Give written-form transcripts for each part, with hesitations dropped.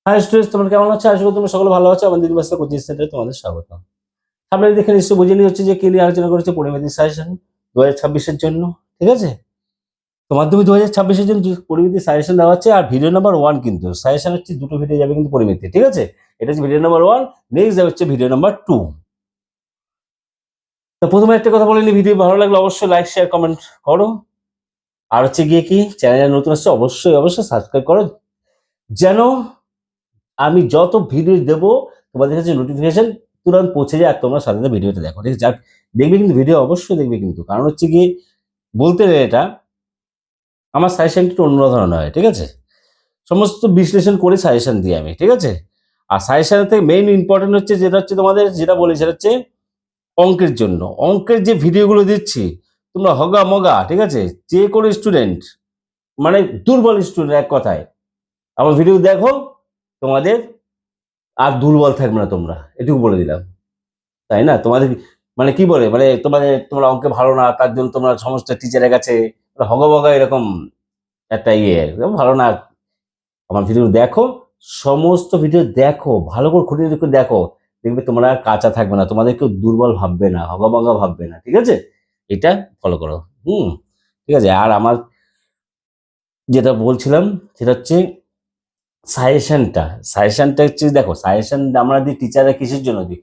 High students, তোমরা কেমন আছো? আশা করি তোমরা সকলে ভালো আছো। আমাদের দিবসের কোচিং সেন্টারে তোমাদের স্বাগত। সামনে দেখে নিশ্চয়ই বুঝে নিয়ে হচ্ছে যে কি নিয়ে আলোচনা করেছে পরিমিতি সাজেশন 2026-এর জন্য। ঠিক আছে, তো মাধ্যমিক 2026-এর জন্য পরিমিতি সাজেশন দেওয়া হচ্ছে। আর ভিডিও নাম্বার 1 কিন্তু সাজেশন হচ্ছে, দুটো ভিডিও যাবে কিন্তু পরিমিতি। ঠিক আছে, এটা হচ্ছে ভিডিও নাম্বার 1, নেক্সট যাবে হচ্ছে ভিডিও নাম্বার 2। তো প্রথমে একটা কথা বলে নি, ভিডিও ভালো লাগলে অবশ্যই লাইক শেয়ার কমেন্ট করো। আর হচ্ছে গিয়ে কি, চ্যানেলে নতুন আসছে অবশ্যই অবশ্যই সাবস্ক্রাইব করো, যেন আমি যত ভিডিও দেবো তোমাদের কাছে নোটিফিকেশন তুরন্ত পৌঁছে যায় আর তোমরা সাথে সাথে ভিডিওটা দেখো। ঠিক আছে, যাক দেখবে কিন্তু, ভিডিও অবশ্যই দেখবে কিন্তু, কারণ হচ্ছে কি বলতে গেলে এটা আমার সাজেশন একটু অন্য ধরনের হয়। ঠিক আছে, সমস্ত বিশ্লেষণ করে সাজেশন দিই আমি। ঠিক আছে, আর সাজেশনের থেকে মেইন ইম্পর্টেন্ট হচ্ছে যেটা হচ্ছে তোমাদের যেটা বলি সেটা হচ্ছে অঙ্কের জন্য। অঙ্কের যে ভিডিওগুলো দিচ্ছি তোমরা হগা মগা, ঠিক আছে, যে কোনো স্টুডেন্ট মানে দুর্বল স্টুডেন্ট এক কথায় আমার ভিডিও দেখো, তোমাদের আর দুর্বল থাকবে না তোমরা, এটুকু বলে দিলাম। তাই না? তোমাদের মানে কি বলে, মানে তোমরা অঙ্কে ভালো না তার জন্য তোমরা সমস্ত টিচারের কাছে হগবগা এরকম একটা এরকম ভালো না। আমার ভিডিও দেখো, সমস্ত ভিডিও দেখো, ভালো করে খুঁটিয়ে করে দেখো, দেখবে তোমরা আর কাঁচা থাকবে না, তোমাদের কেউ দুর্বল ভাববে না, হগবগা ভাববে না। ঠিক আছে, এটা ফলো করো। হুম, ঠিক আছে। আর আমার যেটা বলছিলাম সেটা হচ্ছে সাজেশনটা হচ্ছে, দেখো সাজেশন আমরা দিই টিচাররা কিসের জন্য দিই,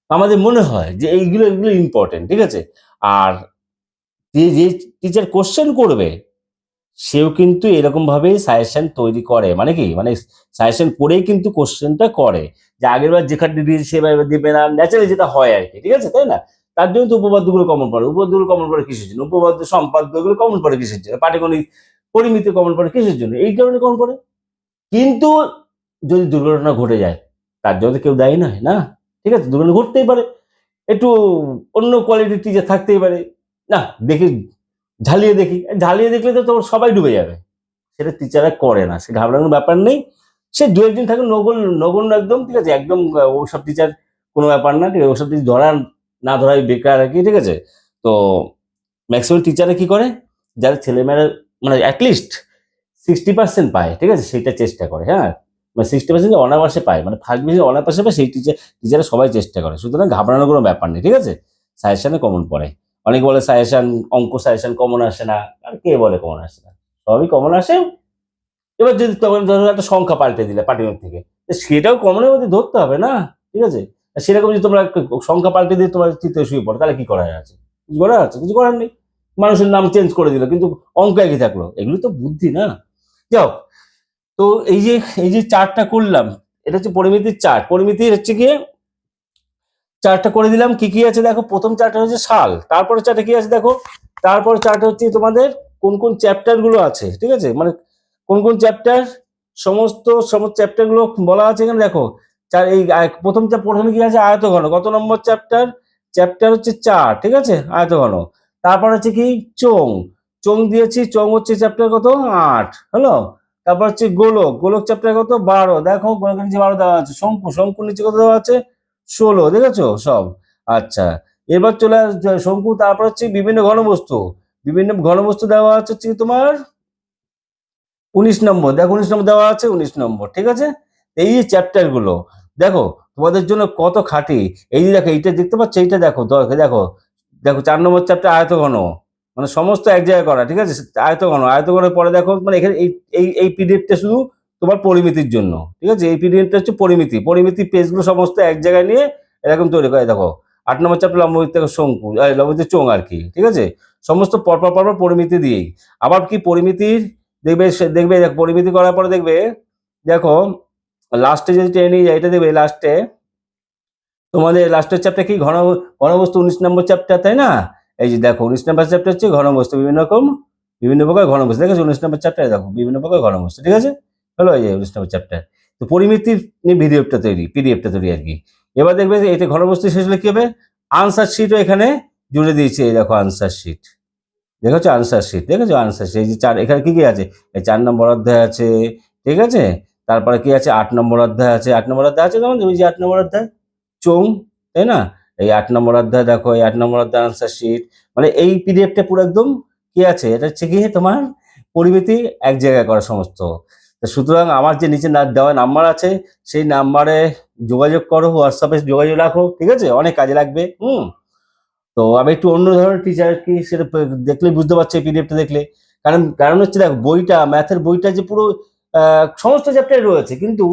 আমাদের মনে হয় যে এইগুলো এগুলো ইম্পর্টেন্ট। ঠিক আছে, আর যে যে টিচার কোশ্চেন করবে সেও কিন্তু এরকম ভাবেই সাজেশন তৈরি করে, মানে কি, মানে সাজেশন করেই কিন্তু কোশ্চেনটা করে, যে আগের বার যেখানে দিয়েছে সেবার দিবে না, ন্যাচারালি যেটা হয় আর কি। ঠিক আছে, তাই না? তার জন্য তো উপপাদ্যগুলো কমন পড়ে। উপপাদ্যগুলো কমন পড়ে কিসের জন্য? উপপাদ্য সম্পাদ্য এগুলো কমন পড়ে কিসের জন্য? পাটিগণিত পরিমিতি কমন পড়ে কিসের জন্য? এই কারণে কমন পড়ে। কিন্তু যদি দুর্ঘটনা ঘটে যায় তার জন্য তো কেউ দায়ী নয় না। ঠিক আছে, দুর্ঘটনা ঘটতেই পারে, একটু অন্য কোয়ালিটির টিচার থাকতেই পারে, না দেখি ঝালিয়ে দেখি, ঝালিয়ে দেখলে তো তোমার সবাই ডুবে যাবে। সেটা টিচাররা করে না, সে ঘাবড়ানোর ব্যাপার নেই। সে দু একদিন থাকে নগণ্য একদম। ঠিক আছে, একদম ওসব টিচার কোনো ব্যাপার না। ঠিক আছে, ওসব টিচার ধরা না ধরাই বেকার আর কি। ঠিক আছে, তো ম্যাক্সিমাম টিচাররা কি করে, যারা ছেলেমেয়েরা মানে অ্যাটলিস্ট 60% পায়, ঠিক আছে, সেইটা চেষ্টা করে। হ্যাঁ, মানে 60% অনাবাসে পায়, মানে ফার্স্ট ডিভিশন অনাবাসে পায়, সেই টিচাররা সবাই চেষ্টা করে। সুতরাং ঘাবড়ানোর কোনো ব্যাপার নেই। ঠিক আছে, সাজেশনে কমন পড়ে। অনেকে বলে সাজেশন, অঙ্ক সাজেশন কমন আসে না, আর কে বলে কমন আসে না? সবই কমন আসে। এবার যদি তখন ধরো একটা সংখ্যা পাল্টে দিলে পাটিগণিত থেকে, তো সেটাও কমনের মধ্যে ধরতে হবে না। ঠিক আছে, আর সেরকম যদি তোমরা একটা সংখ্যা পাল্টে দিয়ে তোমার চিত্তে শুয়ে পড়ো, তাহলে কি করার আছে? কিছু করার আছে? কিছু করার নেই। মানুষের নাম চেঞ্জ করে দিল কিন্তু অঙ্ক একই থাকলো, এগুলো তো বুদ্ধি না। যাও, তো এই যে চার্টটা করলাম, এটা হচ্ছে পরিমিতির চার্ট। পরিমিতির হচ্ছে গিয়ে চার্টটা করে দিলাম। কি কি আছে দেখো, প্রথম চার্টটা হচ্ছে সাল, তারপরে চার্টে কি আছে দেখো, তারপরে চার্টে হচ্ছে তোমাদের কোন কোন চ্যাপ্টার গুলো আছে। ঠিক আছে, মানে কোন কোন চ্যাপ্টার, সমস্ত সমস্ত চ্যাপ্টার গুলো বলা আছে এখানে দেখো। এই প্রথমে কি আছে, আয়তঘন। কত নম্বর চ্যাপ্টার? চ্যাপ্টার হচ্ছে 4। ঠিক আছে, আয়তঘন। তারপর হচ্ছে কি, চোং। চোং দিয়েছি, চোং হচ্ছে চ্যাপ্টার কত, 8 হলো। তারপর হচ্ছে গোলক। গোলক চ্যাপ্টার কত, 12। দেখো গোলকের নিচে 12 দেওয়া আছে। শঙ্কু, শঙ্কুর নিচে কত দেওয়া আছে, 16। দেখেছো সব? আচ্ছা, এবার চলে আসছে শঙ্কু। তারপর হচ্ছে বিভিন্ন ঘনবস্তু। বিভিন্ন ঘনবস্তু দেওয়া আছে হচ্ছে তোমার 19 নম্বর। দেখো 19 নম্বর দেওয়া আছে, 19 নম্বর। ঠিক আছে, এই যে চ্যাপ্টার গুলো দেখো তোমাদের জন্য কত খাটি। এই যে দেখো, এইটা দেখতে পাচ্ছ, এইটা দেখো, দেখো দেখো 4 নম্বর চ্যাপ্টার আয়তঘন, মানে সমস্ত এক জায়গায় করা। ঠিক আছে, আয়তঘন। আয়তঘনের পরে দেখো, মানে এখানে এই পিডিএফটা শুধু তোমার পরিমিতির জন্য। ঠিক আছে, এই পিডিএফটা হচ্ছে পরিমিতি পেজগুলো সমস্ত এক জায়গায় নিয়ে এরকম তৈরি করে। দেখো 8 নম্বর চ্যাপ্টার লম্বভিত্তি শঙ্কু, লম্বভিত্তি চোঙ আর কি। ঠিক আছে, সমস্ত পরপর পরিমিতি দিয়েই। আবার কি পরিমিতির দেখবে পরিমিতি করার পরে দেখবে, দেখো লাস্টে যদি টেনে নিয়ে যায়, এটা দেখবে লাস্টে তোমাদের লাস্টের চ্যাপ্টার কি, ঘনবস্তু 19 নম্বর চ্যাপ্টার, তাই না? এই যে দেখো 19 নম্বর চ্যাপ্টার হচ্ছে ঘনবস্তু, বিভিন্ন প্রকার ঘনবস্তু। দেখেছো 19 নম্বর চ্যাপ্টারে দেখো বিভিন্ন প্রকার ঘনবস্তু। ঠিক আছে, হলো এই যে 19 নম্বর চ্যাপ্টার। তো পরিমিতির নিয়ে পিডিএফটা তৈরি আর কি। এবার দেখবে যে এটা ঘনবস্তু শেষ হলে কি হবে, আনসার শিটও এখানে জুড়ে দিয়েছে। এই দেখো আনসার শিট, দেখেছো আনসার শিট, দেখেছো আনসার শিট। এই যে এখানে কি কি আছে, এই 4 নম্বর অধ্যায় আছে। ঠিক আছে, তারপরে কি আছে, 8 নম্বর অধ্যায় আছে। 8 নম্বর অধ্যায় আছে তোমাদের, ওই যে 8 নম্বর অধ্যায় চোং, তাই না? এই 8 নম্বর অধ্যায় দেখো, এই 8 নম্বর অধ্যায় আনসার শিট। মানে এই পিডিএফটা পুরো একদম কি আছে, এটা হচ্ছে কি তোমার পরিমিতি এক জায়গায় করা সমস্ত। তো সুতরাং আমার যে নিচে দেওয়া নাম্বার আছে সেই নাম্বারে যোগাযোগ করো, হোয়াটসঅ্যাপে যোগাযোগ রাখো, ঠিক আছে, অনেক কাজে লাগবে। তো আমি একটু অন্য ধরনের টিচার কি সেটা দেখলে বুঝতে পারছি পিডিএফটা দেখলে। কারণ কারণ হচ্ছে দেখো, বইটা ম্যাথের বইটা যে পুরো সমস্ত চ্যাপ্টারে রয়েছে, কিন্তু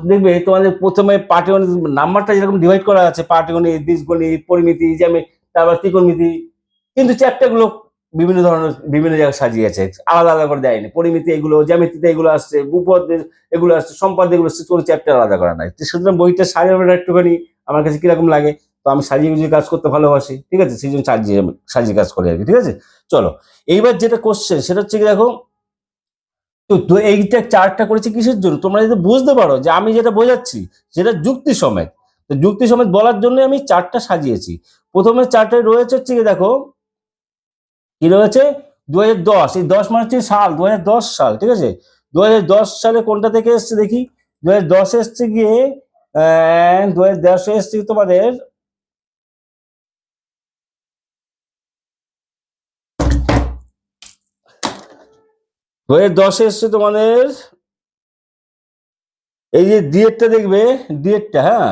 দেখবে তোমাদের প্রথমে পাটিগণিত নাম্বারটা যেরকম ডিভাইড করা আছে, পাটিগণিত, বীজগণিত, পরিমিতি, তারপর ত্রিকোণমিতি, কিন্তু চ্যাপ্টারগুলো বিভিন্ন ধরনের বিভিন্ন জায়গায় সাজিয়েছে, আলাদা আলাদা করে দেয়নি। পরিমিতি এগুলো, জ্যামিতিতে এগুলো আসছে, ভূপদ এগুলো আসছে, সম্পদ এগুলো আসছে, কোনো চ্যাপ্টার আলাদা করা নাই। সুতরাং বইটা সাজানোটা একটুখানি আমার কাছে কিরকম লাগে, তো আমি সাজিয়ে গুজিয়ে কাজ করতে ভালোবাসি, ঠিক আছে, সেই জন্য সাজিয়ে সাজিয়ে কাজ করি আর কি, ঠিক আছে। চলো, এইবার যেটা কোশ্চেন সেটা হচ্ছে কি দেখো, তো এইটা চার্টটা করেছি কিসের জন্য, তোমরা যদি বুঝতে পারো যে আমি যেটা বোঝাচ্ছি সেটা যুক্তি সমেত, তো যুক্তি সমেত বলার জন্য আমি চার্টটা সাজিয়েছি। প্রথমে চার্টে রয়েছে হচ্ছে কি দেখো, কি রয়েছে, 2010, এই 10 মানে হচ্ছে সাল, 2010 সাল, ঠিক আছে। 2010 সালে কোনটা থেকে এসছে দেখি, 2010 এসছে গিয়ে 2010 এসছে তোমাদের 2010 এসছে তোমাদের এই যে ডিএডটা দেখবে, ডিএডটা, হ্যাঁ,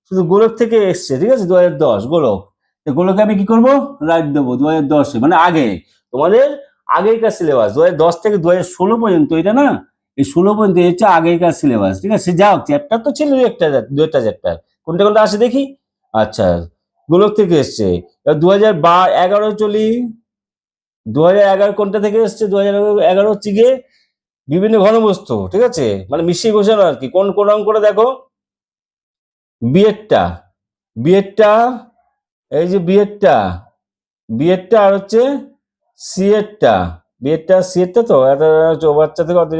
শুধু গোলক থেকে এসছে, ঠিক আছে, 2010 গোলক। গোলকে আমি কি করবো, রাইট দেবো 2010-এ, মানে আগে, তোমাদের আগেকার সিলেবাস 2010 থেকে 2016 পর্যন্ত, এটা না, এই 16 পর্যন্ত হচ্ছে আগেকার সিলেবাস, ঠিক আছে। যাও, চ্যাপ্টার তো ছিল দু একটা চ্যাপ্টার, কোনটা কোনটা আসে দেখি। আচ্ছা, গোলক থেকে এসছে। এবার 2011 চলি, 2011 কোনটা থেকে এসছে, 2011 হচ্ছে গিয়ে বিভিন্ন ঘনবস্তু, ঠিক আছে, মানে মিশিয়ে গোছানো আর কি। কোন কোন অঙ্কটা দেখো, বিয়েরটা, বিয়েরটা, এই যে বিয়েরটা, বিয়েরটা আর হচ্ছে সিয়েরটা, বিয়েরটা সিয়েরটা, তো এত বাচ্চা থেকে অত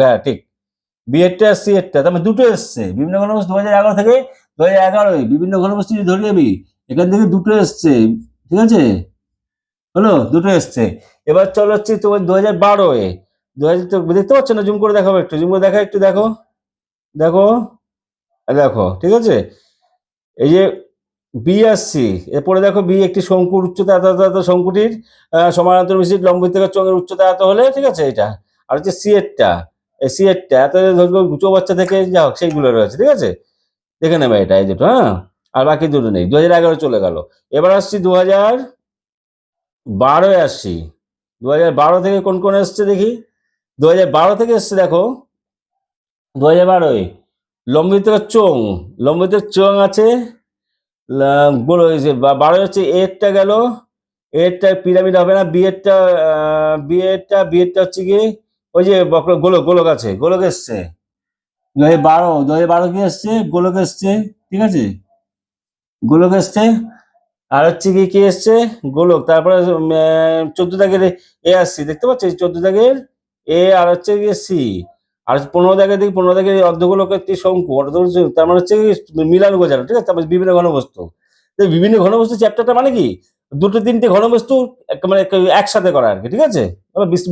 হ্যাঁ ঠিক, বিয়েরটা সিয়েরটা, তার মানে দুটো এসছে বিভিন্ন ঘনবস্তু 2011 থেকে 2011, বিভিন্ন ঘনবস্তু যদি ধরে যাবি, এখান থেকে দুটো এসছে, ঠিক আছে, হলো, দুটো এসছে। এবার চলো হচ্ছে তোমার 2012-এ, 2000 দেখতে পাচ্ছ না, জুম করে দেখাবো একটু, জুম করে দেখা একটু, দেখো, দেখো, দেখো, ঠিক আছে, এই যে বি আর সি, এরপরে দেখো, বি একটি শঙ্কুর উচ্চতা এত এত এত, শঙ্কুটির সমানান্তর বিশিষ্ট লম্ব থেকে চোঙের উচ্চতা এত হলে, ঠিক আছে, এটা। আর হচ্ছে সি এরটা, এই সি এরটা এত ধরো উঁচু বাচ্চা থেকে যা হোক সেইগুলো রয়েছে, ঠিক আছে, দেখে নেবে এটা, এই দুটো, হ্যাঁ, আর বাকি দুটো নেই। 2011 চলে গেল। এবার আসছি 2012 আসছি, 2012 থেকে কোন কোন এসছে দেখি, 2012 থেকে এসছে দেখো, 2012 লম্বিত চোঙ, লম্বিত চোঙ আছে, বলো, এই যে 12 হচ্ছে এরটা গেল, এরটা পিরামিড হবে না, বিয়েরটা, বিয়েরটা হচ্ছে কি ওই যে বক্র, গোলক, গোলক আছে, গোলক এসছে 2012, 2012 কি এসছে, গোলক এসছে, ঠিক আছে, গোলক এসছে। আর হচ্ছে কি কি এসছে, গোলক, তারপরে 14 দাগের এ আসছি, দেখতে পাচ্ছি 14 দাগের এ, আর হচ্ছে গিয়ে সি, আর 15 দাগের দিকে 15 দাগের অর্ধগোলকের একটি শঙ্কু, তার মানে হচ্ছে মিলান গোজানো, ঠিক আছে, তারপরে বিভিন্ন ঘনবস্তু। তো বিভিন্ন ঘনবস্তু চ্যাপ্টারটা মানে কি, দুটো তিনটে ঘনবস্তু মানে একসাথে করা আর কি, ঠিক আছে।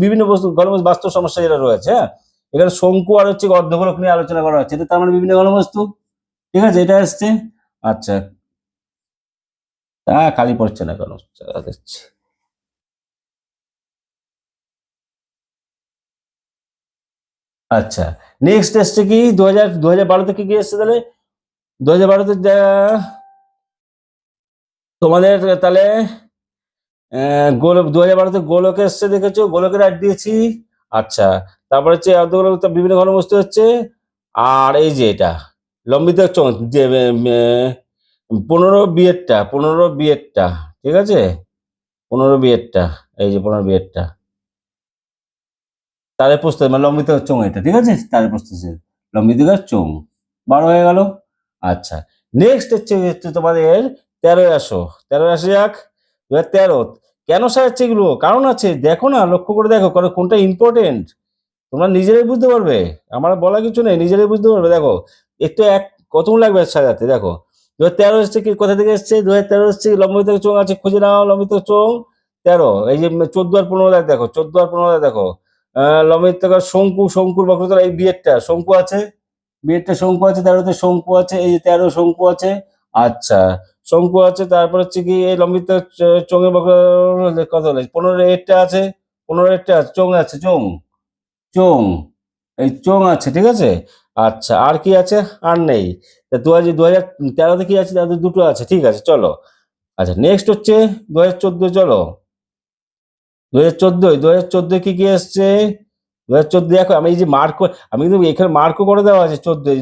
বিভিন্ন বস্তু ঘনবস্তু বাস্তব সমস্যা যেটা রয়েছে, হ্যাঁ, এখানে শঙ্কু আর হচ্ছে অর্ধগোলক নিয়ে আলোচনা করা হচ্ছে, এটা তার মানে বিভিন্ন ঘনবস্তু, ঠিক আছে, এটা আসছে। আচ্ছা, খালি পড়ছে না কেন, দেখছি। আচ্ছা, নেক্সট এসছে কি 2012 থেকে কি এসছে তাহলে, 2012-তে তোমাদের তাহলে গোলক, 2012-তে গোলক এসছে, দেখেছো, গোলকের রাইট দিয়েছি। আচ্ছা, তারপর হচ্ছে অর্ধগোলক, বিভিন্ন ঘনবস্তু হচ্ছে, আর এই যে এটা লম্বিত যে 15 বিয়েরটা, 15 বিয়েরটা, ঠিক আছে, 15 বিয়েরটা, এই যে 15 বিয়েরটা, তাদের প্রস্তুত মানে লম্বিত চোঙ এটা, ঠিক আছে, তাদের প্রস্তুত লম্বিত চোঙ 12 হয়ে গেল। আচ্ছা, নেক্সট হচ্ছে তোমাদের 13 আসো, 13 আসে যাক। 13 কেন সাজাচ্ছে এগুলো, কারণ আছে, দেখো না, লক্ষ্য করে দেখো, কারণ কোনটা ইম্পর্টেন্ট তোমরা নিজেরাই বুঝতে পারবে, আমার বলা কিছু নেই, নিজেরাই বুঝতে পারবে। দেখো, একটু কতক্ষণ লাগবে সাজাতে, দেখো 2013 এসছে কি, কোথা থেকে এসছে, 2013 এসছে লম্বিত চোঙ আছে, খুঁজে নাও লম্বিত চোঙ 13, এই যে 14 আর 15 দেখো, 14 আর 15 দেখো, লম্বিত শঙ্কু, শঙ্কুর বক্রতলা, এই বিয়েরটা শঙ্কু আছে, বিয়েরটা শঙ্কু আছে, 13-তে শঙ্কু আছে, এই যে 13 শঙ্কু আছে। আচ্ছা, শঙ্কু আছে, তারপর হচ্ছে কি এই লম্বিত চোঙের বক্র কত হলো, 15 এরটা আছে, 15 এরটা আছে, চোঙ আছে, চোঙ, চোঙ, এই চোং আছে, ঠিক আছে। আচ্ছা, আর কি আছে? আর নেই। তা 2013-তে কি আছে? তাদের দুটো আছে, ঠিক আছে, চলো। আচ্ছা, নেক্সট হচ্ছে 2014, চলো। 2014 কি কি এসছে? 2014 দেখো, আমি এই যে মার্ক, আমি কিন্তু এখানে মার্কও করে দেওয়া আছে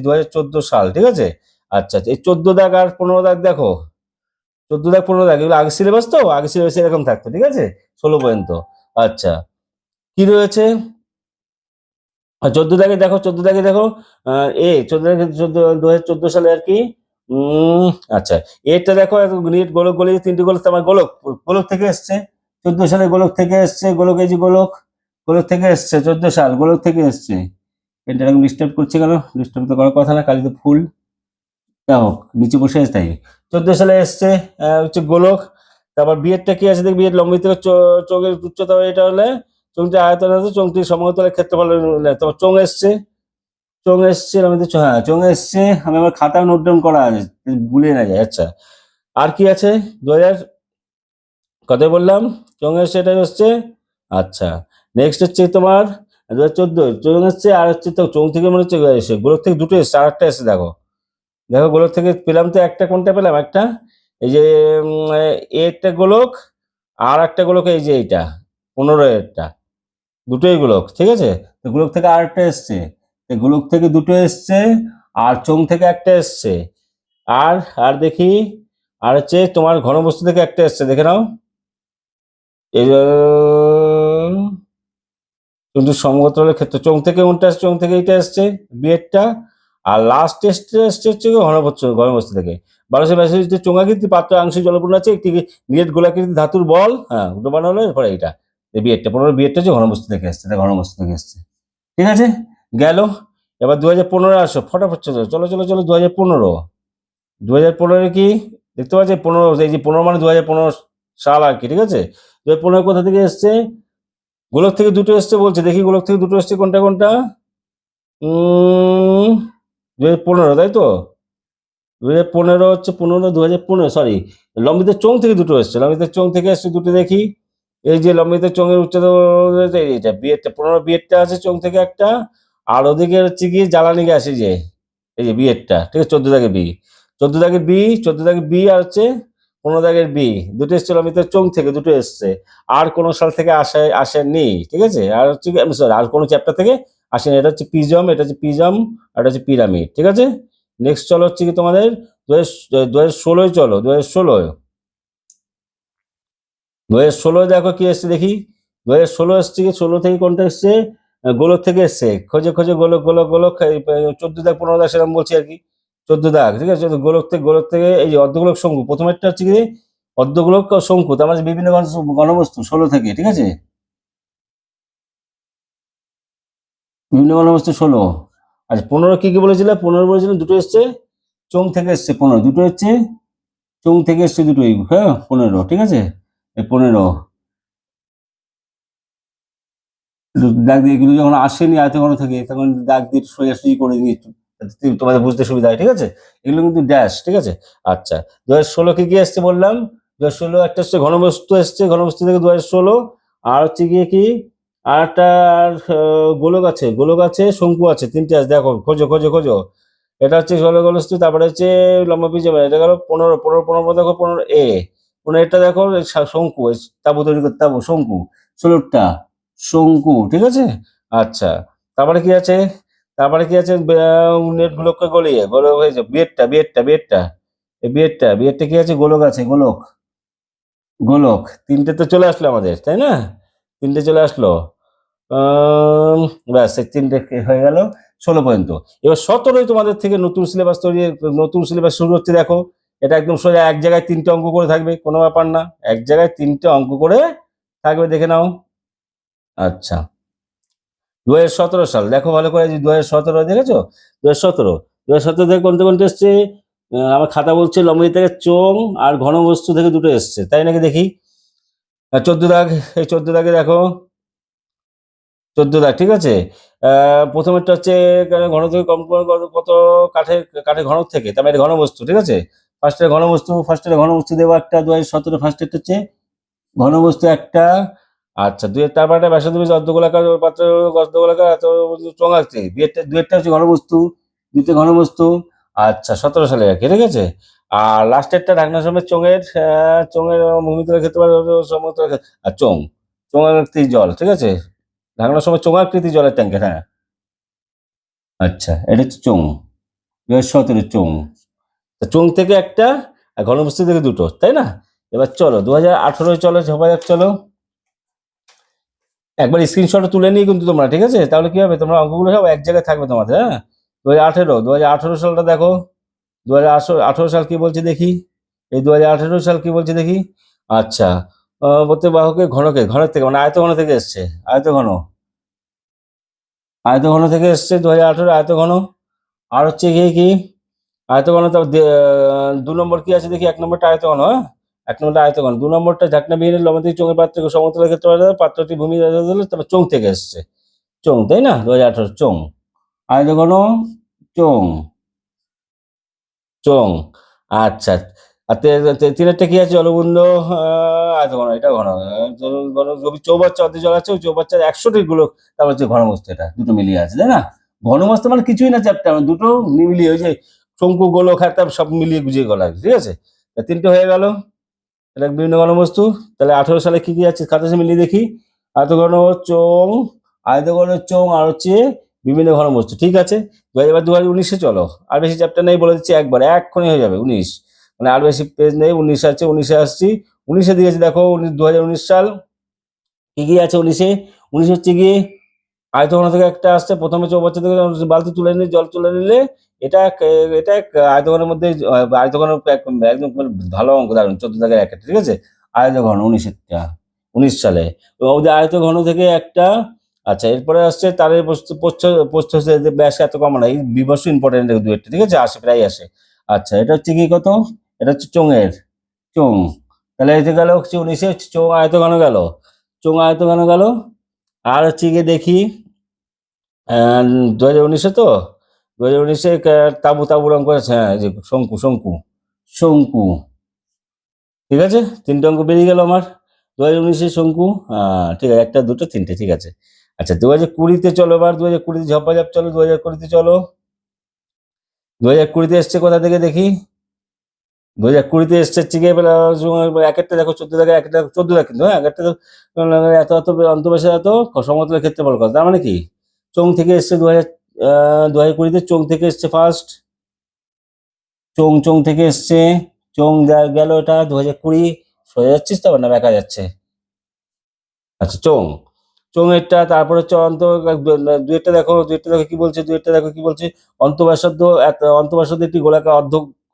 2014 সাল, ঠিক আছে। আচ্ছা, এই 14 দাগ আর 15 দাগ দেখো, 14 দাগ 15 দাগ এগুলো আগে সিলেবাস, তো আগে সিলেবাস এরকম থাকতো, ঠিক আছে, 16 পর্যন্ত। আচ্ছা, কি রয়েছে? 14 দাগে দেখো, 14 দাগে দেখো, 14 দাগে, 2014 সালে আর কি। উম আচ্ছা, এটা দেখো, নিট গোলক, গোলে 3টে গোলক, আমার গোলক, গোলক থেকে এসছে 14 সালে, গোলক থেকে এসছে, গোলক, এই যে গোলক, গোলক থেকে এসছে 14 সাল, গোলক থেকে এসছে। এটা এরকম ডিস্টার্ব করছে কেন? ডিস্টার্ব তো করার কথা না, কালি তো ফুল। যা হোক, নিচে বসে আছে তাই। 14 সালে এসছে, হচ্ছে গোলক। তারপর বিয়েরটা কি আছে দেখবি, বিয়ের লম্বিত চোখের উচ্চতা, এটা হলে চোখটি আয়তন আছে, চোখটি সমতলের ক্ষেত্রফল হলে, তোমার চোখ এসছে, চোখ এসছে, লম্বিত হ্যাঁ, চোখ এসছে। আমি আমার খাতায় নোট ডাউন করা আছে, ভুলে না যায়। আচ্ছা, আর কি আছে? 2000, কত বললাম? চোখ এসছে, এটাই হচ্ছে। আচ্ছা, নেক্সট হচ্ছে তোমার 2014 চোখ এসছে, আর হচ্ছে তো চোখ থেকে মনে হচ্ছে এসে, গোলক থেকে দুটো এসছে, আর একটা এসছে দেখো, দেখো, গোলক থেকে পেলাম তো একটা, কোনটা পেলাম? একটা, এই যে একটা গোলক, আর একটা গোলক, এই যে এইটা 15-এরটা, দুটোই গোলক, ঠিক আছে। তো গোলক থেকে আর একটা এসছে, গোলক থেকে দুটো এসছে, আর চোং থেকে একটা এসছে, আর আর দেখি, আর হচ্ছে তোমার ঘনবস্তু থেকে একটা এসছে, দেখে নাও, এই কিন্তু সমগোত্রের ক্ষেত্রে চোং থেকে কোনটা আসছে? চোং থেকে এইটা আসছে, বিয়েরটা। আর লাস্ট টেস্টে আসছে হচ্ছে ঘনবস্তু থেকে। 1282 চোঙাকৃতি পাত্র আংশিক জলপূর্ণ আছে, একটি নিরেট গোলাকৃতি ধাতুর বল, হ্যাঁ, দুটো বানানো হলো, এরপরে এইটা বিয়েরটা, 15 বিয়েরটা হচ্ছে ঘনবস্তু থেকে আসছে, ঘনবস্তু থেকে আসছে, ঠিক আছে, গেল। এবার 2015 আসো, ফটাফট চলো, চলো চলো চলো, 2015, 2015 কি দেখতে পাচ্ছি? 15, এই যে 15 মানে 2015 সাল আর কি, ঠিক আছে। 2015 কোথা থেকে এসছে? গোলক থেকে দুটো এসছে বলছে, দেখি গোলক থেকে দুটো এসছে কোনটা কোনটা? 2015, তাই তো? 2015 হচ্ছে 2015, সরি, লম্বিতের চোং থেকে দুটো এসছে, লম্বিতের চোং থেকে এসছে দুটো, দেখি। এই যে লম্বিতের চোঙের উচ্চতা, এইটা বিয়েরটা, 15 বিয়েরটা আছে চোং থেকে একটা, আর ওদিকে হচ্ছে গিয়ে জ্বালানি গ্যাস, এই যে, এই যে বিয়েরটা, ঠিক আছে, 14 দাগের বি, 14 দাগের বি আর হচ্ছে 15 দাগের বি, দুটো এসছে লম্বিতের চোং থেকে, দুটো এসছে। আর কোন সাল থেকে আসেনি, ঠিক আছে। আর হচ্ছে সরি, আর কোন চ্যাপ্টার থেকে আসেনি। এটা হচ্ছে পিজম, এটা হচ্ছে পিজম, আর এটা হচ্ছে পিরামিড, ঠিক আছে। নেক্সট চলো হচ্ছে কি তোমাদের 2016, চলো 2016, 2016 দেখো কি এসছে দেখি। 2016 এসছে কি? 16 থেকে কোনটা এসছে? গোলক থেকে এসছে, খোঁজে খোঁজে, গোলক গোলক গোলক, 14 দাগ 15 দাগ সেরকম বলছি আর কি, 14 দাগ, ঠিক আছে। গোলক থেকে এই যে অর্ধগোলক শঙ্কু, প্রথমেরটা হচ্ছে কি অর্ধগোলক শঙ্কু, তার মানে বিভিন্ন ঘনবস্তু 16 থেকে, ঠিক আছে, বিভিন্ন ঘনবস্তু 16। আচ্ছা, 15 কি কি বলেছিল? 15 বলেছিল দুটো এসছে চোং থেকে এসছে, 15 দুটো হচ্ছে চোং থেকে এসছে দুটোই, হ্যাঁ, 15, ঠিক আছে, এই 15 দাগ দিয়ে, এগুলো যখন আসেনি আয়ত ঘন থেকে, তখন দাগ দিয়ে সোজাসুজি করে দিয়ে তোমাদের বুঝতে সুবিধা হয়, ঠিক আছে। এগুলো কিন্তু ড্যাশ, ঠিক আছে। আচ্ছা, 2016 কি কি এসছে বললাম? 2016 একটা হচ্ছে ঘনবস্তু এসছে, ঘনবস্তু থেকে 2016। আর হচ্ছে গিয়ে কি, আর একটা গোলক আছে, গোলক আছে, শঙ্কু আছে, তিনটে আছে, দেখো, খোঁজো খোঁজো খোঁজো। এটা হচ্ছে গোলকবস্তু, তারপরে হচ্ছে লম্বা পিজম, এটা গেল 15 দেখো, 15 15 এটা দেখো, শঙ্কু, তাবু তৈরি করতে, তাবু শঙ্কু, 16টা শঙ্কু, ঠিক আছে। আচ্ছা, তারপরে কি আছে? তারপরে কি আছে? নেট গুলোকে গলিয়ে গোলক হয়েছে, বিয়েরটা এই বিয়েরটা কি আছে? গোলক আছে, গোলক, গোলক, তিনটে তো চলে আসলো আমাদের, তাই না? তিনটে চলে আসলো। আম, ব্যাস, এই তিনটে হয়ে গেল 16 পর্যন্ত। এবার 17 তোমাদের থেকে নতুন সিলেবাস তৈরি, নতুন সিলেবাস শুরু হচ্ছে, দেখো। এটা একদম সোজা, এক জায়গায় 3টে অঙ্ক করে থাকবে, কোনো ব্যাপার না, এক জায়গায় 3টে অঙ্ক করে থাকবে, দেখে নাও। আচ্ছা, 2017 সাল দেখো ভালো করে, 2017 দেখেছো? 2017 থেকে কোনটা কোনটা এসছে? আমার খাতা বলছে লম্বা থেকে চোং আর ঘনবস্তু থেকে দুটো এসছে, তাই নাকি? দেখি, 14 দাগ, এই 14 দাগে দেখো, 14 দাগ, ঠিক আছে। প্রথমেরটা হচ্ছে ঘন থেকে কম করে কত, কাঠের কাঠের ঘনক থেকে, তার মানে ঘনবস্তু, ঠিক আছে। ফার্স্টের ঘনবস্তু দেওয়া একটা, 2017 ফার্স্টেরটা হচ্ছে ঘনবস্তু একটা, আচ্ছা, দুয়ের তারপরে ব্যাসার্ধ বেশি অর্ধগোলাকার পাত্র অর্ধগোলাকার এত চোঙ আছে। দুয়েরটা হচ্ছে ঘনবস্তু, দুইটা ঘনবস্তু। আচ্ছা, 17 সালে আর কি, ঠিক আছে। আর লাস্টেরটা ঢাকনা সমেত চোঙের ভূমিতলের ক্ষেত্রে সমতলের ক্ষেত্রে আর চোঙাকৃতি জল, ঠিক আছে। ঢাকনার সময় চোঙাকৃতি জলের ট্যাঙ্কের, হ্যাঁ। আচ্ছা, এটা হচ্ছে চোঙ। 2017 চোঙ। তা চোঙ থেকে একটা আর ঘনবস্তু থেকে দুটো, তাই না? এবার চলো 2018 চলো, ঝপা যাক, চলো। একবার স্ক্রিনশট তুলে নিই কিন্তু তোমরা, ঠিক আছে? তাহলে কি হবে, তোমরা অঙ্কগুলো সব এক জায়গায় থাকবে তোমাদের, হ্যাঁ। 2018 সালটা দেখো। 2018 সাল কি বলছে দেখি। এই 2018 সাল কি বলছে দেখি। আচ্ছা, প্রত্যেক বাহকের ঘনের থেকে মানে আয়তঘন থেকে এসছে। আয়তঘন আয়তঘন থেকে এসছে 2018 আয়তঘন। আর হচ্ছে গিয়ে কি আয়তঘন, তো 2 নম্বর কি আছে দেখি। 1 নম্বরটা আয়তঘন, হ্যাঁ। 1 নম্বরটা আয়তঘন। 2 নম্বরটা ঢাকনাবিহীন লবণাক্ত চোঙের পাত্র সমতলের ক্ষেত্রে পাত্রটি ভূমি তারপর চোঙ থেকে এসছে। চোঙ, তাই না? 2018 চোঙ। আয়তঘন, চোঙ, চোঙ। আচ্ছা, আর তিনেরটা কি আছে? জলবুন্দ, আয়তঘন, এটা ঘন। চৌবাচ্চা অর্ধ জল আছে, ওই চৌবাচ্চার 100টি গুলো, তারপর হচ্ছে ঘনবস্তু, এটা দুটো মিলিয়ে আছে, তাই না? ঘনবস্তু মানে কিছুই না চ্যাপ্টার, দুটো মিলিয়ে ওই যে শঙ্কু গোলক খাতা সব মিলিয়ে গুজিয়ে গলা, ঠিক আছে। তিনটে হয়ে গেল। এটা বিভিন্ন ঘনবস্তু। তাহলে 18 সালে কি কি আছে খাতা সে মিলিয়ে দেখি। আয়তঘন, চোঙ, আয়তঘন, চোঙ, আর হচ্ছে বিভিন্ন ঘনবস্তু, ঠিক আছে। এবার 2019-এ চলো। আর বেশি চ্যাপ্টার নেই, বলে দিচ্ছি একবার, এক্ষুনি হয়ে যাবে 19। মানে আর বেশি পেজ নেই, 19 আছে, 19-এ আসছি। 19-এ দিয়েছি দেখো, 2019 সাল। কি কি আছে 19-এ? 19 হচ্ছে কি আয়তঘন থেকে একটা আসছে, প্রথমে চৌবাচ্চা থেকে বালতি তুলে নিয়ে জল তুলে নিলে এটা আয়তঘনের মধ্যে আয়তঘনের একদম ভালো অঙ্ক, দারুন। 14 দাগের একটা, ঠিক আছে। আয়তঘন 19-এরটা, 19 সালে। ওদের আয়তঘন থেকে একটা। আচ্ছা, এরপরে আসছে তারের প্রস্থ ব্যাস এত কম না, এই বিবর্ষ ইম্পর্টেন্ট দু একটা, ঠিক আছে, আসে, প্রায় আসে। আচ্ছা, এটা হচ্ছে কি কত? এটা হচ্ছে চোঙ। তাহলে এতে গেল হচ্ছে 19-এ চোঙ আয়তঘন গেল, চোঙ আয়তঘন গেল। আর হচ্ছে গিয়ে দেখি 2019-এ তো 2019-এ তাঁবুর অঙ্ক আছে, হ্যাঁ, এই যে শঙ্কু, ঠিক আছে। 3টে অঙ্ক বেরিয়ে গেল আমার। 2019-এ শঙ্কু, ঠিক আছে, একটা দুটো তিনটে, ঠিক আছে। আচ্ছা, 2020-তে চলো, এবার 2020-তে ঝপাঝপ চলো, 2020-তে চলো। 2020-তে এসছে কোথা থেকে দেখি। 2020-তে এসছে হচ্ছে গিয়ে এক একটা দেখো 14 দাগে, একটা 14 দাগ কিন্তু, হ্যাঁ, এক একটা এত এত অন্তর্বাসে এত সমতলের ক্ষেত্রে বল কথা, তার মানে কি চোঙ থেকে এসছে 2020-তে চোঙ থেকে এসছে ফার্স্ট। চোঙ থেকে এসছে। চোঙ গেল, এটা 2020। সোজা যাচ্ছিস তো, না দেখা যাচ্ছে? আচ্ছা, চোঙেরটা, তারপরে হচ্ছে দুয়েরটা দেখো কি বলছে, অন্তঃব্যাসার্ধ অন্তঃব্যাসার্ধ একটি গোলাকার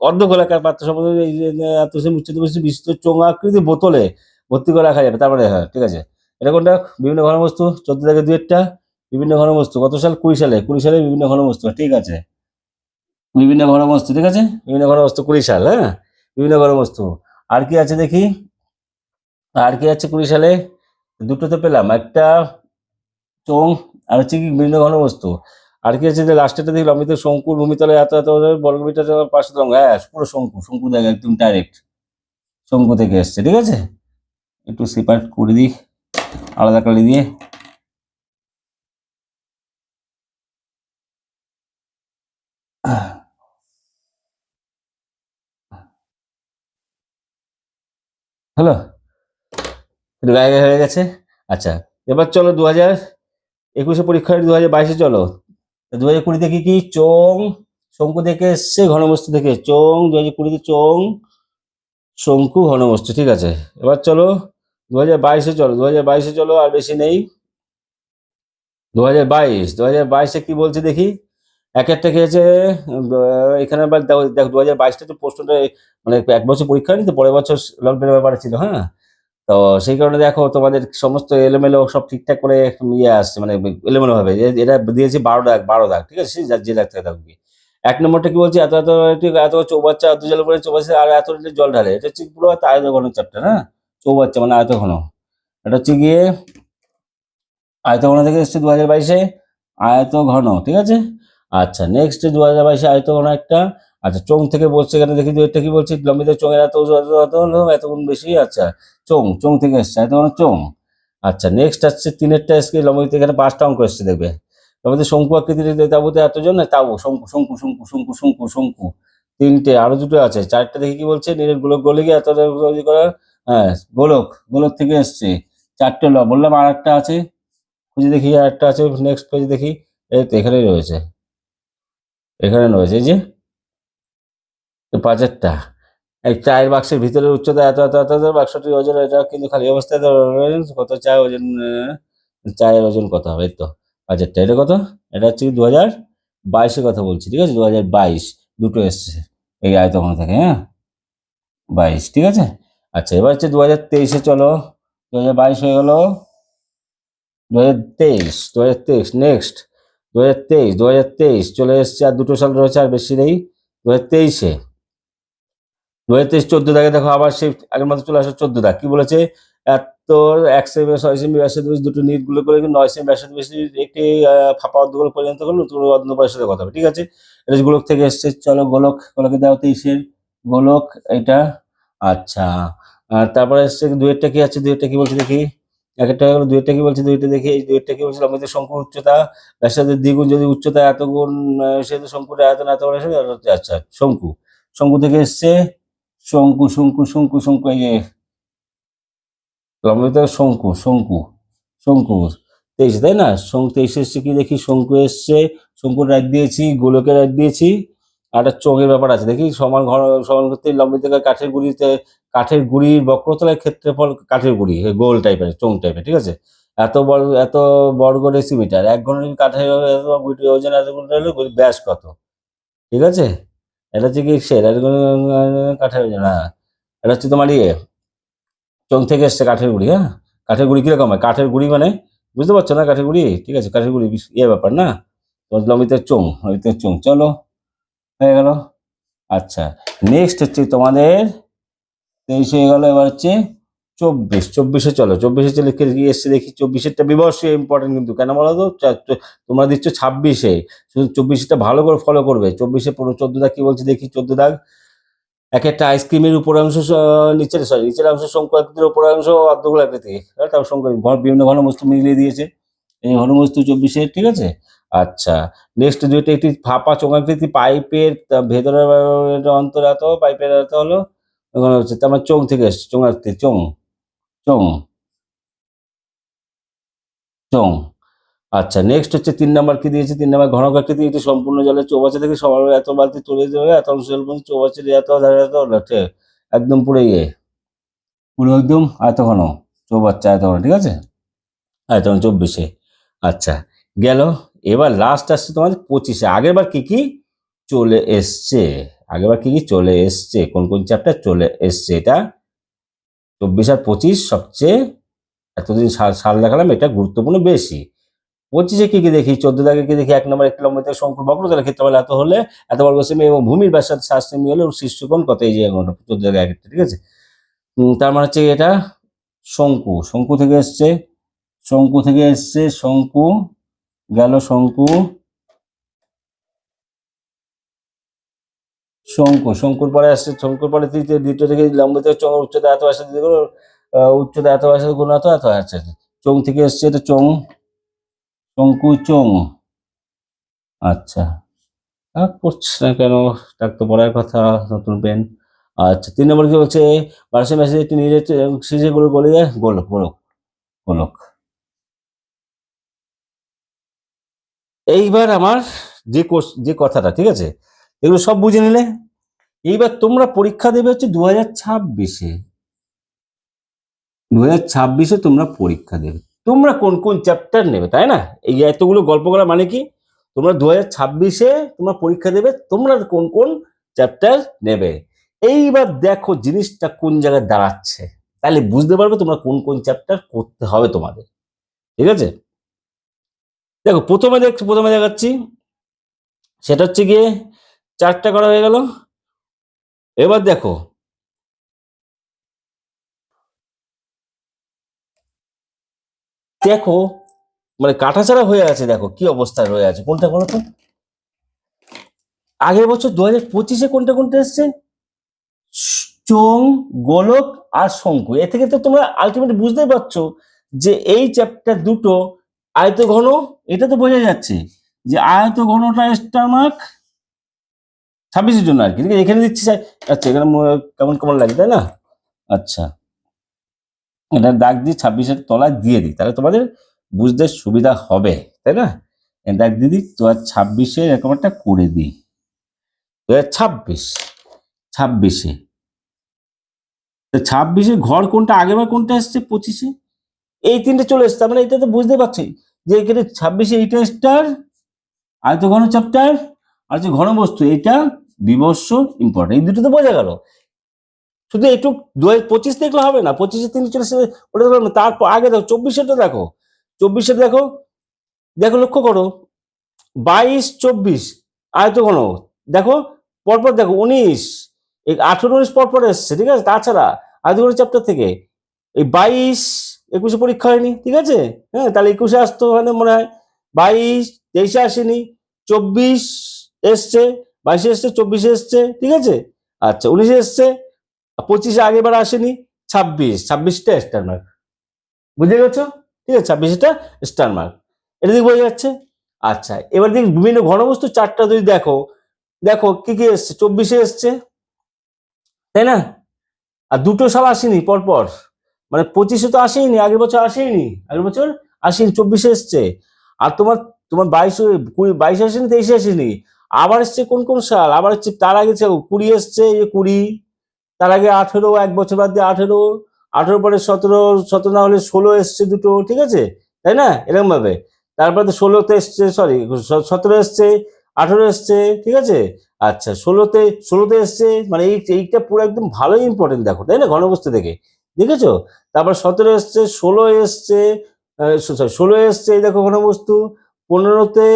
অর্ধ গোলাকার পাত্র সম্বন্ধে এই যে এত সেমি উচ্চতা বিশিষ্ট বিস্তৃত চোঙ আকৃতি বোতলে ভর্তি করে রাখা যাবে, তারপরে, হ্যাঁ, ঠিক আছে। এটা কোনটা? বিভিন্ন ঘনবস্তু। 14 থেকে দুয়েরটা বিভিন্ন ঘনবস্তু। কত সাল? 20 সালে বিভিন্ন ঘনবস্তু, ঠিক আছে। বিভিন্ন ঘনবস্তু, ঠিক আছে, বিভিন্ন ঘনবস্তু 20 সাল, হ্যাঁ, বিভিন্ন ঘনবস্তু। আর কি আছে দেখি। আর কি আছে 20 সালে? দুটো তো পেলাম, একটা চোঙ, আর হচ্ছে কি বিভিন্ন ঘনবস্তু। আর কি আছে যে লাস্টেরটা দেখলাম, আমি তো শঙ্কুর ভূমিতলে এত এত বর্গমিটার পাঁচশো তরঙ্গ, হ্যাঁ, পুরো শঙ্কু দেখে একদম ডাইরেক্ট শঙ্কু থেকে এসছে, ঠিক আছে। একটু সেপারেট করে দিই আলাদা কালি দিয়ে। হলো, একটু গায়ে গায়ে হয়ে গেছে। আচ্ছা, এবার চলো 2021-এ পরীক্ষা, 2022-এ চলো। 2020-তে কি কি চোঙ শঙ্কু থেকে এসছে, ঘনবস্তু থেকে চোঙ, 2020-তে চোঙ শঙ্কু ঘনবস্তু, ঠিক আছে। এবার চলো 2022-এ চলো, 2022-এ চলো, আর বেশি নেই। 2022-এ কি বলছে দেখি। এক একটা কি আছে এখানে, আবার দেখো দেখো 2022-টা তো প্রশ্নটা মানে 1 বছর পরীক্ষা হয়নি তো, পরের বছর লকডাউনের ব্যাপারে ছিল, হ্যাঁ। তো সেই কারণে দেখো তোমাদের সমস্ত এলোমেলো সব ঠিকঠাক করে ইয়ে আসছে, মানে এলোমেলো ভাবে এটা দিয়েছি 12 দাগ, ঠিক আছে, যে দাগ থেকে থাকবে। 1 নম্বরটা কি বলছে, এত এত এত চৌবাচ্চা অর্ধ জল করে চৌবাচ্চা আর এত লিটার জল ঢালে, এটা হচ্ছে পুরো আয়ত ঘন চ্যাপ্টার, হ্যাঁ। চৌবাচ্চা মানে আয়ত ঘন। এটা হচ্ছে গিয়ে আয়ত ঘন থেকে এসছে 2022-এ আয়ত ঘন, ঠিক আছে। আচ্ছা, নেক্সট 2022-এ আয়ত ঘন একটা। আচ্ছা, চোঙ থেকে বলছে এখানে দেখি, এটা কি বলছে, লম্বিত চোঙের এত হলো এত গুণ বেশি। আচ্ছা, চোঙ থেকে এসছে আয়ত ঘন চোঙ। আচ্ছা নেক্সট আসছে তিনেরটা স্কেল লম্বিত, এখানে 5টা অঙ্ক এসছে দেখবে। লম্বিত শঙ্কু আকৃতির তাবুতে এতজন না, তাবু শঙ্কু শঙ্কু শঙ্কু শঙ্কু শঙ্কু শঙ্কু 3টে, আরো 2টো আছে, 4টে দেখি কি বলছে, নীলের গোলক গলে গিয়ে এত তৈরি করা। হ্যাঁ গোলক, গোলক থেকে এসছে 4টে বললাম, আর একটা আছে খুঁজে দেখি, আর একটা আছে নেক্সট পেজ দেখি, এই তো এখানেই রয়েছে, এখানে রয়েছে এই যে 5এরটা। এই চায়ের বাক্সের ভিতরের উচ্চতা এত এত এত এত, বাক্সটির ওজন এটা কিন্তু খালি অবস্থায় কত চায় ওজন, চায়ের ওজন কত হবে, এই তো 5এরটা। এটা কত, এটা হচ্ছে 2022-এর কথা বলছি, ঠিক আছে, 2022 দুটো এসছে এই আয়তঘন থেকে, হ্যাঁ 22, ঠিক আছে। আচ্ছা এবার হচ্ছে 2023-এ, চলো 2022 হয়ে গেল, 2023 নেক্সট, 2023 চলে এসছে, আর 2টো সাল রয়েছে, আর বেশি নেই। 2023-এ 14 দাগে দেখো, আবার সেই আগের মতো চলে আসে 14 দাগ, কি বলেছে, এত 1 সেমি 6 সেমি ব্যাসের দুটো নিট গুলো করে 9 সেমি ব্যাসের একটি ফাঁপা অর্ধগোলক পরিণত করলো, নতুন অর্ধগোলকের সাথে কথা হবে, ঠিক আছে। এটা গোলক থেকে এসছে, চলো গোলক, গোলকে দাও 23-এর গোলক এটা। আচ্ছা আর তারপরে এসছে 2-এরটা কি আছে, 2-এরটা কি বলছে দেখি, একটা হলো 2-এরটা কি বলছে, 2-এটা দেখি, এই 2-এরটা কি বলছিল, আমাদের শঙ্কুর উচ্চতা ব্যাসার্ধের দ্বিগুণ যদি উচ্চতা এত গুণ, সেহেতু শঙ্কুর আয়তন এত বড়। আচ্ছা শঙ্কু, শঙ্কু থেকে এসছে শঙ্কু শঙ্কু শঙ্কু শঙ্কু, এই যে লম্বিত শঙ্কু শঙ্কু শঙ্কু 23, তাই না, 23 এসছে কি দেখি, শঙ্কু এসছে, শঙ্কুর রাখ দিয়েছি, গোলকের রাখ দিয়েছি, আর একটা চোঙের ব্যাপার আছে দেখি, সমান ঘন সমান করতে লম্বিত কাঠের গুঁড়িতে, কাঠের গুঁড়ির বক্রতলের ক্ষেত্রফল, কাঠের গুঁড়ি গোল টাইপের চোঙ টাইপের, ঠিক আছে, এত বর্গ ডেসিমিটার, 1 ঘন কাঠের এত গুঁড়ির ওজন এত গুণ হলে ব্যাস কত, ঠিক আছে। এটা হচ্ছে কি সের কাঠের ওজন, হ্যাঁ এটা হচ্ছে তোমার ইয়ে চোখ থেকে এসছে কাঠের গুঁড়ি, হ্যাঁ কাঠের গুঁড়ি কিরকম হয়, কাঠের গুঁড়ি মানে বুঝতে পারছো না, কাঠের গুঁড়ি, ঠিক আছে, কাঠের গুঁড়ি ইয়ে ব্যাপার না, লম্বিতের চোঙ, লম্বিতের চোঙ, চলো হয়ে গেল। আচ্ছা নেক্সট হচ্ছে তোমাদের 23 হয়ে গেল, এবার হচ্ছে 24, চলো 24-এ চলে কি এসছে দেখি, 24-এরটা বিবশ্যই ইম্পর্টেন্ট, কিন্তু কেন বলো তো, তোমরা দিচ্ছ 26-এ, শুধু 24-টা ভালো করে ফলো করবে। 24-এ 14 দাগ কি বলছে দেখি, 14 দাগ, এক একটা আইসক্রিমের উপরাংশ নিচের অংশ শঙ্কু আকৃতির উপরাংশ অর্ধগোল আকৃতি, তার শঙ্কু বিভিন্ন ঘনবস্তু মিলিয়ে দিয়েছে, এই ঘনবস্তু 24-এর, ঠিক আছে। আচ্ছা নেক্সট 2টা, একটি ফাঁপা চোঙাকৃতি পাইপের ভেতরের অন্তর এত, পাইপের এত হলো, ওখানে হচ্ছে তার মানে চোঙ থেকে এসছে, চোঙাকৃতি চোঙ চোঙ চোঙ। আচ্ছা নেক্সট হচ্ছে 3 নাম্বার কি দিয়েছে, 3 নাম্বার ঘনক আকৃতি, এটি সম্পূর্ণ জলে চৌবাচ্চা থেকে সবার এত বালতি তুলে দেবে, এত অংশ জল পর্যন্ত চৌবাচ্চার এত ধারে এত একদম পুরো ইয়ে, পুরো একদম আয়তঘন, চৌবাচ্চা আয়তঘন, ঠিক আছে, আয়তঘন 24-এ। আচ্ছা গেল, এবার লাস্ট আসছে তোমাদের 25-এ, আগেরবার কি কি চলে এসছে, আগেরবার কি কি চলে এসছে, কোন কোন চ্যাপ্টার চলে এসছে, এটা 24 আর 25 সবচেয়ে, এতদিন সাল সাল দেখালাম, এটা গুরুত্বপূর্ণ বেশি। 25-এ কি কি দেখি, 14 দাগে কি দেখি, 1 নম্বর একটি লম্বিত শঙ্কুর বক্রতলের ক্ষেত্রফল এত হলে এত বর্গ সেমি এবং ভূমির ব্যাসার্ধ 7 সেমি হলে ওর শীর্ষকোণ কত, এই যে 14 দাগে একটা, ঠিক আছে। তার মানে হচ্ছে এটা শঙ্কু, শঙ্কু থেকে এসছে, শঙ্কু থেকে এসছে, শঙ্কু গেল, শঙ্কু শঙ্কু শঙ্কুর পরে আসছে, শঙ্কুর পরে দ্বিতীয় থেকে লম্বিত চোঙ উচ্চতা এত আসে, উচ্চতা এত আসে গুণ এত এত, আচ্ছা চোঙ থেকে এসছে, এটা চোঙ শঙ্কু চোঙ। আচ্ছা পড়ছে না কেন, তার তো পড়ার কথা, নতুন পেন। আচ্ছা 3 নম্বর কি বলছে, পার্শ্ব ম্যাসেজ একটি নিজের সিজে গুলো বলে যায়, গোলক গোলক গোলক। এইবার আমার যে কথাটা, ঠিক আছে, এগুলো সব বুঝে নিলে, এইবার তোমরা পরীক্ষা দেবে হচ্ছে 2026-এ, 2026-এ তোমরা পরীক্ষা দেবে, তোমরা কোন কোন চ্যাপ্টার নেবে, তাই না, এই এতগুলো গল্প করা মানে কি, তোমরা 2026-এ তোমরা পরীক্ষা দেবে, তোমরা কোন কোন চ্যাপ্টার নেবে। এইবার দেখো জিনিসটা কোন জায়গায় দাঁড়াচ্ছে, তাহলে বুঝতে পারবে তোমরা কোন কোন চ্যাপ্টার করতে হবে তোমাদের, ঠিক আছে। দেখো প্রথমে দেখাচ্ছি, সেটা হচ্ছে গিয়ে 4টা করা হয়ে গেল। এবার দেখো, দেখো মানে কাটাছাড়া হয়ে আছে, দেখো কি অবস্থায় রয়ে আছে, কোনটা বলো তো, আগের বছর 2025-এ কোনটা কোনটা এসছে, চোঙ গোলক আর শঙ্কু, এ থেকে তো তোমরা আলটিমেটলি বুঝতেই পারছো যে এই চ্যাপ্টার দুটো আয়তঘন, এটা তো বোঝা যাচ্ছে যে আয়তঘনটা স্টার মার্ক 26-এর জন্য আর কি। ঠিক আছে, এখানে দিচ্ছি আচ্ছা এখানে কেমন কেমন লাগে তাই না? আচ্ছা এটা দাগ দিয়ে 26-এর তলায় দিয়ে দিই, তাহলে তোমাদের বুঝতে সুবিধা হবে তাই না? দাগ দিয়ে দিই তো, 26-এ এরকম একটা করে দিই। 26 26-এ ঘর কোনটা আগে বা কোনটা এসছে? 25-এ এই তিনটে চলে এসছে, মানে এটা তো বুঝতে পারছি যে এখানে 26-এ এইটা স্টার আয়তঘন চ্যাপ্টার আর যে ঘনবস্তু এটা বিবর্ষ ইম্পর্টেন্ট, এই দুটো তো বোঝা গেল। শুধু একটু 25 দেখলে হবে না, 25-এ তিনটে চলে এসছে ওটা তো না, তারপর আগে দেখো 24-এটা দেখো, 24-এ দেখো, দেখো লক্ষ্য করো 22-24 আয়তঘন, দেখো পরপর দেখো 19 এই 18-19 পরপর এসছে, ঠিক আছে? তাছাড়া আয়তঘন চ্যাপ্টার থেকে এই 22-21-এ পরীক্ষা হয়নি, ঠিক আছে? হ্যাঁ, তাহলে 21-এ আসতো ওখানে মনে হয়, 22-23-এ আসেনি, 24 এসছে, 22-এ এসছে, 24-এ এসছে, ঠিক আছে? আচ্ছা 19-এ এসছে, 25-এ আগেবার আসেনি, 26টা স্টার মার্ক, বুঝে গেছো? ঠিক আছে, 26টা স্টার মার্ক, এটা দিকে বোঝা যাচ্ছে। আচ্ছা এবার দেখি বিভিন্ন ঘনবস্তু চারটা যদি দেখো, দেখো কি কি এসছে, 24-এ এসছে তাই না? আর দুটো সাল আসেনি পরপর, মানে 25-এ তো আসেনি, আগের বছর আসেনি, আগের বছর আসেনি, 24-এ এসছে। আর তোমার তোমার 22 আসেনি, 23-এ আসেনি, আবার এসছে কোন কোন সাল, আবার হচ্ছে তার আগে 20 এসছে, এই যে 20, তার আগে 18, এক বছর বাদ দিয়ে 18, 18 পরে 17, 17 না হলে 16 এসছে দুটো, ঠিক আছে তাই না? এরকম ভাবে তারপরে তো 16-তে এসছে, সরি 17 এসছে, 18 এসছে, ঠিক আছে? আচ্ছা 16তে এসছে, মানে এইটা পুরো একদম ভালোই ইম্পর্টেন্ট দেখো তাই না ঘনবস্তু থেকে, দেখেছো? তারপর 17 এসছে, 16 এসছে, 16 এসছে, এই দেখো ঘনবস্তু, 15-তে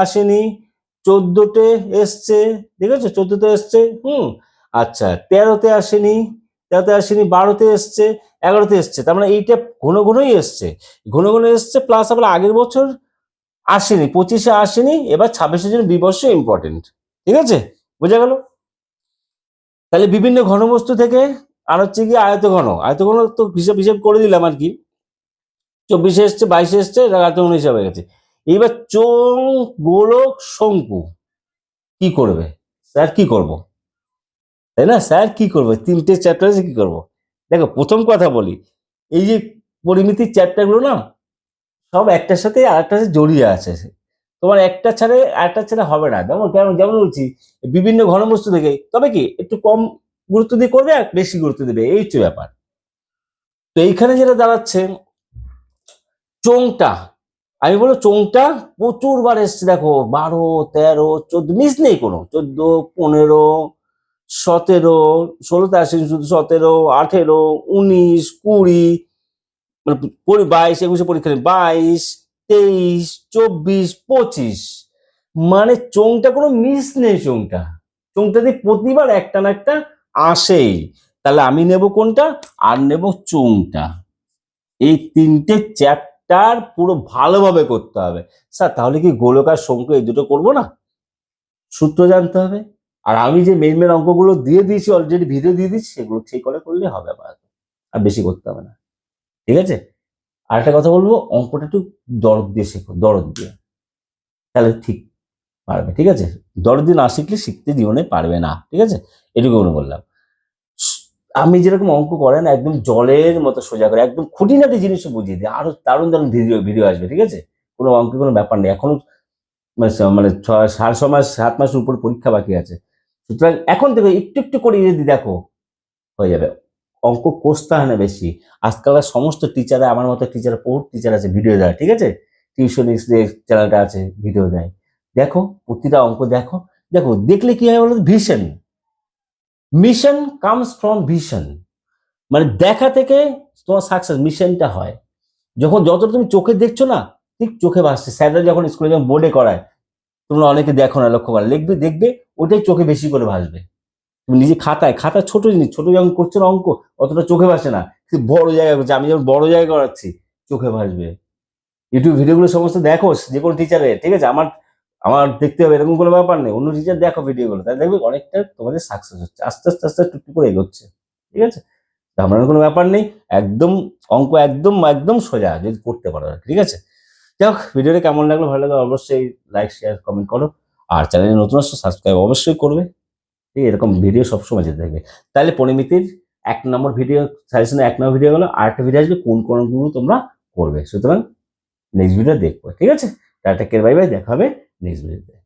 আসেনি, 14-তে এসছে, দেখেছো 14-তে এসছে, আচ্ছা 13-তে আসেনি, 12-তে এসছে, 11-তে এসছে, তার মানে এইটা ঘন ঘনই এসছে, ঘন ঘন এসছে, প্লাস আবার আগের বছর আসেনি, 25-এ আসেনি, এবার 26-এর জন্য বিবর্ষ ইম্পর্টেন্ট, ঠিক আছে? বোঝা গেল? তাহলে বিভিন্ন ঘনবস্তু থেকে আর হচ্ছে কি আয়তঘন, আয়তঘন তো হিসাব হিসাব করে দিলাম আর কি, 24-এ এসছে, 22-এ এসছে, এটা আয়তঘন হিসাবে গেছে। এইবার চোঙ, গোলক, শঙ্কু কি করবে? স্যার কি করব, তাই না? স্যার কি করবো, তিনটে চ্যাপ্টার আছে কি করব? দেখো প্রথম কথা বলি, এই যে পরিমিতির চ্যাপ্টার গুলো না সব একটার সাথে আরেকটার সাথে জড়িয়ে আছে, তোমার একটা ছাড়ে আরেকটা ছাড়া হবে না, যেমন কেমন যেমন বলছি বিভিন্ন ঘনবস্তু থেকে, তবে কি একটু কম গুরুত্ব দিয়ে করবে আর বেশি গুরুত্ব দেবে, এই হচ্ছে ব্যাপার। তো এইখানে যেটা দাঁড়াচ্ছে চোঙটা, আমি বলবো চোঙটা প্রচুর বার এসছে, দেখো 12, 13, 14, মিস নেই কোনো, 14, 15, 17, 16-তে আসেনি শুধু, 17, 18, 19, 20, মানে 22, 21-এ পরীক্ষা নেই, 22, 23, 24, 25, মানে চোঙটা কোনো মিস নেই, চোঙটা দিয়ে প্রতিবার একটা না একটা আসেই। তাহলে আমি নেব কোনটা? আর নেব চোঙটা। এই তিনটে চ্যাপ্টার পুরো ভালোভাবে করতে হবে। স্যার তাহলে কি গোলক আর শঙ্কু এই দুটো করবো না? সূত্র জানতে হবে, আর আমি যে মেন মেন অঙ্কগুলো দিয়ে দিয়েছি অলরেডি, ভিডিও দিয়ে দিচ্ছি, সেগুলো ঠিক করে করলে হবে, আমার আর বেশি করতে হবে না, ঠিক আছে? আর একটা কথা বলবো, অঙ্কটা একটু দরদ দিয়ে শেখো, দরদ দিয়ে, তাহলে ঠিক পারবে, ঠিক আছে? দরদ দিয়ে না শিখলে শিখতে জীবনে পারবে না, ঠিক আছে? এটুকু বললাম। আমি যেরকম অঙ্ক করে না একদম জলের মতো সোজা করে, একদম খুঁটিনাটি জিনিসও বুঝিয়ে দিই, আরো দারুণ দারুণ ভিডিও ভিডিও আসবে, ঠিক আছে? কোনো অঙ্কের কোনো ব্যাপার নেই, এখনো মানে 6 মাস 7 মাসের উপর পরীক্ষা বাকি আছে, সুতরাং এখন থেকে একটু একটু করে যদি দেখো হয়ে যাবে। অঙ্ক কষতে হয় না বেশি, আজকালকার সমস্ত টিচাররা, আমার মতো টিচার, বহুত টিচার আছে ভিডিও দেয়, ঠিক আছে? টিউশন চ্যানেলটা আছে, ভিডিও দেয়, দেখো প্রতিটা অঙ্ক দেখো, দেখো দেখলে কি হয় বলো, vision, mission comes from vision, মানে দেখা থেকে তোমার সাকসেস মিশনটা হয়, যখন যতটা তুমি চোখে দেখছো না, ঠিক চোখে ভাসছে, স্যাররা যখন স্কুলে যখন বোর্ডে করায়, তোমরা অনেকে দেখো না, লক্ষ্য করে লিখবে, দেখবে ওটাই চোখে বেশি করে ভাসবে। তুমি নিজে খাতা ছোট জিনিস, ছোট যখন করছো না অঙ্ক, অতটা চোখে ভাসে না, বড় জায়গায় করছে, আমি যখন বড় জায়গায় করাচ্ছি চোখে ভাসবে। ইউটিউব ভিডিওগুলো সমস্ত দেখো, যে কোনো টিচারের, ঠিক আছে? আমার আমার দেখতে হবে এরকম কোনো ব্যাপার নেই, অন্য টিচার দেখো ভিডিওগুলো, তাই দেখবে অনেকটা তোমাদের সাকসেস হচ্ছে, আস্তে আস্তে আস্তে টুকটুক করে এগোচ্ছে, ঠিক আছে? ঘাবড়ানোর কোনো ব্যাপার নেই, একদম অঙ্ক একদম একদম সোজা যদি করতে পারো, ঠিক আছে? যাই হোক, ভিডিওটা কেমন লাগলো, ভালো লাগলো অবশ্যই লাইক শেয়ার কমেন্ট করো, আর চ্যানেলে নতুন আসছো সাবস্ক্রাইব অবশ্যই করবে। ঠিক, এরকম ভিডিও সবসময় যেতে থাকবে। তাহলে পরিমিতির 1 নম্বর ভিডিও সাজেশনে 1 নম্বর ভিডিও গেলো, আরেকটা ভিডিও আসবে কোন কোনগুলো তোমরা করবে। সুতরাং নেক্সট ভিডিও দেখবো, ঠিক আছে? টাটা, কেয়ার, বাই বাই, দেখা হবে নেক্সট ভিডিওতে।